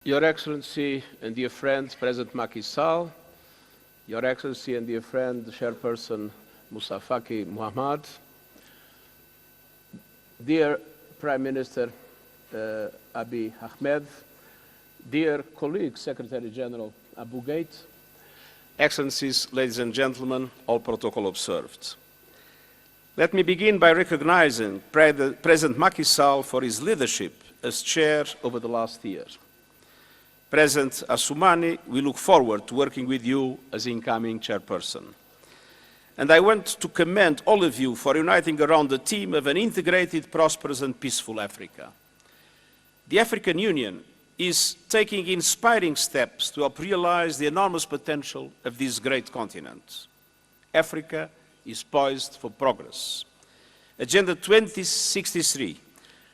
Your Excellency and dear friend, President Macky Sall, Your Excellency and dear friend, Chairperson Moussa Faki Mohamed, dear Prime Minister Abiy Ahmed, dear colleague Secretary General Abu Ghait, Excellencies, ladies and gentlemen, all protocol observed. Let me begin by recognizing President Macky Sall for his leadership as chair over the last year. President Assoumani, we look forward to working with you as incoming chairperson. And I want to commend all of you for uniting around the theme of an integrated, prosperous and peaceful Africa. The African Union is taking inspiring steps to help realize the enormous potential of this great continent. Africa is poised for progress. Agenda 2063,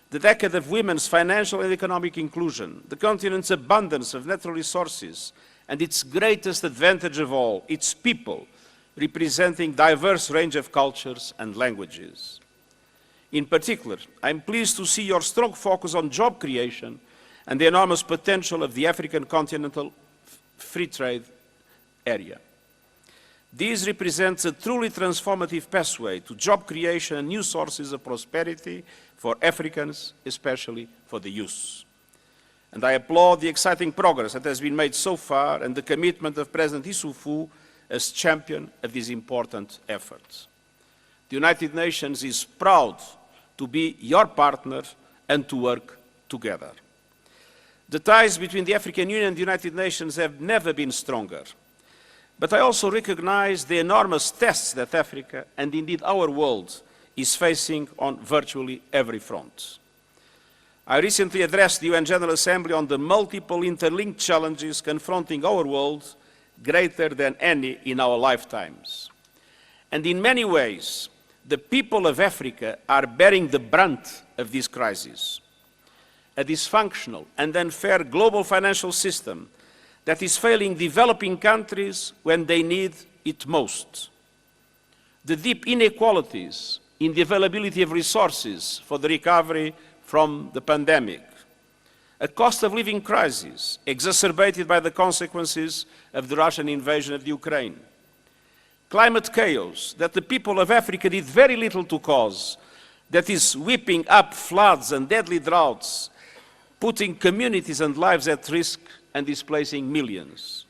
the decade of women's financial and economic inclusion, the continent's abundance of natural resources, and its greatest advantage of all, its people, representing a diverse range of cultures and languages. In particular, I'm pleased to see your strong focus on job creation and the enormous potential of the African continental free trade area. This represents a truly transformative pathway to job creation and new sources of prosperity for Africans, especially for the youth. And I applaud the exciting progress that has been made so far and the commitment of President Issoufou as champion of these important efforts. The United Nations is proud to be your partner and to work together. The ties between the African Union and the United Nations have never been stronger. But I also recognize the enormous tests that Africa, and indeed our world, is facing on virtually every front. I recently addressed the UN General Assembly on the multiple interlinked challenges confronting our world, greater than any in our lifetimes. And in many ways, the people of Africa are bearing the brunt of this crisis. A dysfunctional and unfair global financial system that is failing developing countries when they need it most. The deep inequalities in the availability of resources for the recovery from the pandemic. A cost of living crisis exacerbated by the consequences of the Russian invasion of Ukraine. Climate chaos that the people of Africa did very little to cause, that is whipping up floods and deadly droughts, putting communities and lives at risk and displacing millions.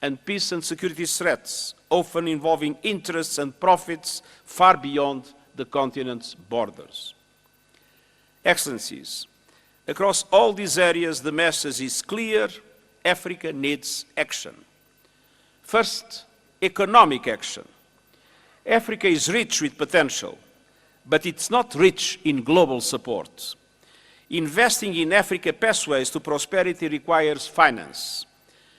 And peace and security threats, often involving interests and profits far beyond the continent's borders. Excellencies, across all these areas, the message is clear: Africa needs action. First, economic action. Africa is rich with potential, but it's not rich in global support. Investing in Africa pathways to prosperity requires finance,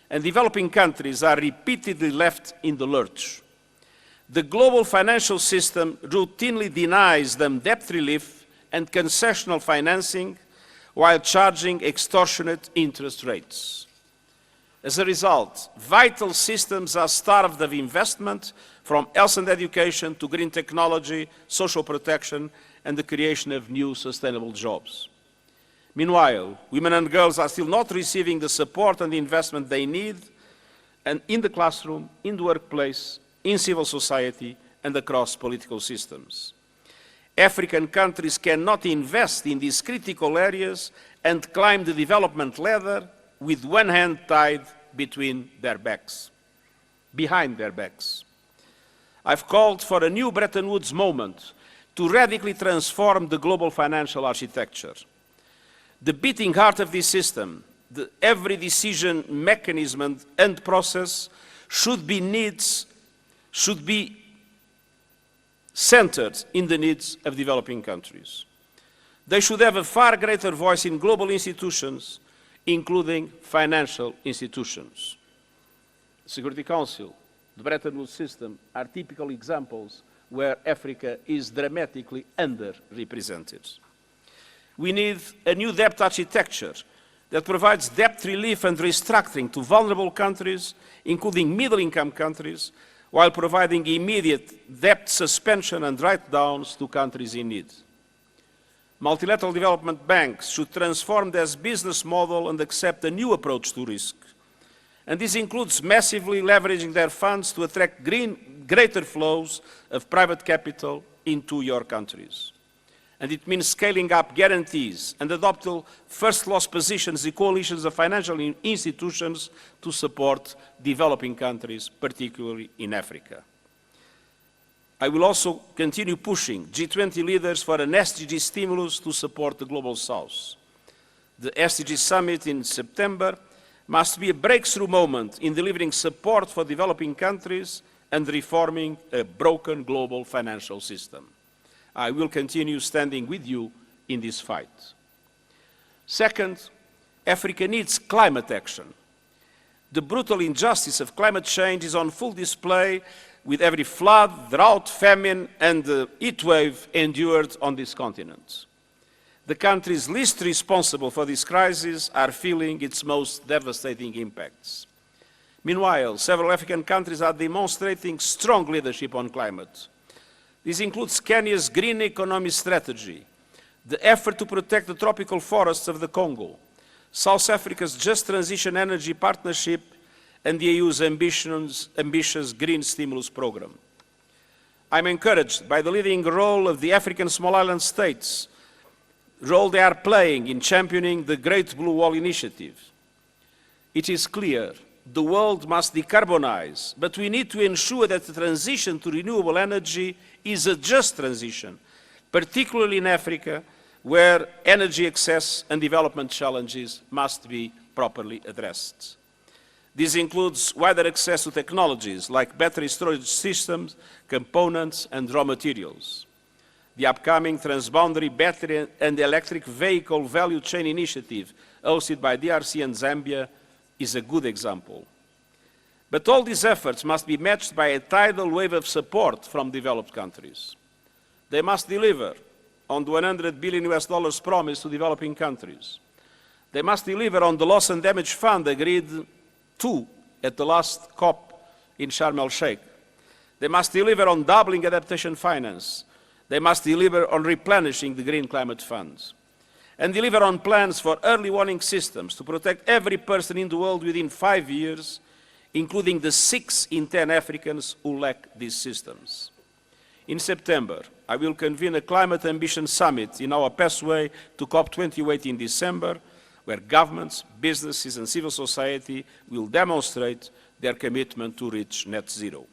and developing countries are repeatedly left in the lurch. The global financial system routinely denies them debt relief and concessional financing while charging extortionate interest rates. As a result, vital systems are starved of investment, from health and education to green technology, social protection, and the creation of new sustainable jobs. Meanwhile, women and girls are still not receiving the support and the investment they need, and in the classroom, in the workplace, in civil society, and across political systems. African countries cannot invest in these critical areas and climb the development ladder with one hand tied behind their backs. I've called for a new Bretton Woods moment to radically transform the global financial architecture. The beating heart of this system, every decision mechanism and process should be centered in the needs of developing countries. They should have a far greater voice in global institutions, including financial institutions. The Security Council, the Bretton Woods system are typical examples where Africa is dramatically underrepresented. We need a new debt architecture that provides debt relief and restructuring to vulnerable countries, including middle-income countries, while providing immediate debt suspension and write-downs to countries in need. Multilateral development banks should transform their business model and accept a new approach to risk. And this includes massively leveraging their funds to attract greater flows of private capital into your countries. And it means scaling up guarantees and adopting first loss positions in coalitions of financial institutions to support developing countries, particularly in Africa. I will also continue pushing G20 leaders for an SDG stimulus to support the Global South. The SDG Summit in September must be a breakthrough moment in delivering support for developing countries and reforming a broken global financial system. I will continue standing with you in this fight. Second, Africa needs climate action. The brutal injustice of climate change is on full display with every flood, drought, famine, and heat wave endured on this continent. The countries least responsible for this crisis are feeling its most devastating impacts. Meanwhile, several African countries are demonstrating strong leadership on climate. This includes Kenya's green economy strategy, the effort to protect the tropical forests of the Congo, South Africa's Just Transition Energy Partnership, and the EU's ambitious green stimulus program. I'm encouraged by the leading role of the African small island states, role they are playing in championing the Great Blue Wall Initiative. It is clear the world must decarbonize, but we need to ensure that the transition to renewable energy is a just transition, particularly in Africa, where energy access and development challenges must be properly addressed. This includes wider access to technologies like battery storage systems, components, and raw materials. The upcoming Transboundary Battery and Electric Vehicle Value Chain Initiative, hosted by DRC and Zambia, is a good example. But all these efforts must be matched by a tidal wave of support from developed countries. They must deliver on the $100 billion promised to developing countries. They must deliver on the loss and damage fund agreed to at the last COP in Sharm el-Sheikh. They must deliver on doubling adaptation finance. They must deliver on replenishing the Green Climate Funds. And deliver on plans for early warning systems to protect every person in the world within 5 years, including the 6 in 10 Africans who lack these systems. In September, I will convene a Climate Ambition Summit in our pathway to COP28 in December, where governments, businesses, and civil society will demonstrate their commitment to reach net zero.